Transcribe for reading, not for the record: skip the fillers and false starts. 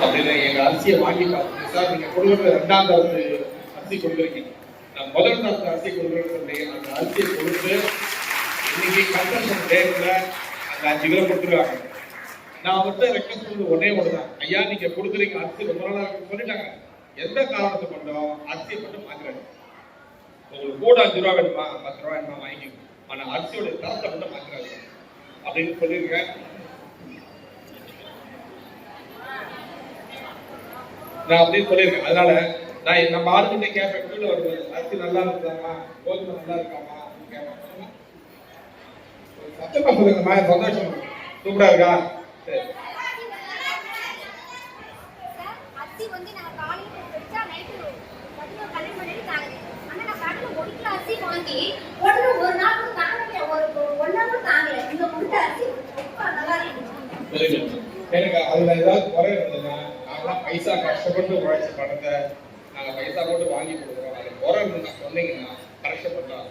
அப்படின்னு எங்க அரிசியை வாங்கி பார்த்தேன் சார். நீங்க கொடுக்குறது 2ஆம் தரத்து அரிசி கொடுக்குறீங்க, நான் முதல் தரத்து அரிசி கொடுக்குறேன்னு அந்த அரிசியை கொடுத்து இன்னைக்கு கன்ஸ்ட்ரக்ஷன் டேட்ல அந்த 5 கிலோ கொடுத்துருவாங்க. நான் வந்து ரெக்வஸ்ட் பண்ணது ஒன்னே ஒண்ணுதான், ஐயா நீங்க கொடுக்குறீங்க அரிசி ரொம்ப நாளா சொல்லிட்டாங்க, எந்த காரணத்தை கொண்டோம் அரிசியை மட்டும் மாத்துறாங்க. உங்களுக்கு கூட 5 ரூபா வேணுமா 10 ரூபா வேணுமா வாங்கிக்கணும், ஆனா அரிசியோட தரத்தை மட்டும் மாத்துறாங்க அப்படின்னு சொல்லியிருக்கேன். நான் அப்படின்னு சொல்லியிருக்கேன். அதனால நான் நம்ம ஆளுகிட்ட கேட்பேன், கீழே வருது அரிசி நல்லா இருக்குதாமா, கோதுமை நல்லா இருக்காமா கேட்பேன். சத்தமா சொல்லுங்கம்மா, சந்தோஷம் சூப்பரா இருக்கா? சரி. எனக்கு அதுல ஏதாவது குறை இருந்ததுன்னா, நாங்களாம் பைசா கஷ்டப்பட்டு உழைச்ச பணத்தை நாங்க பைசா போட்டு வாங்கி கொடுக்குறோம், அது குறை சொன்னீங்கன்னா கரெக்ஷன் பண்ணலாம்.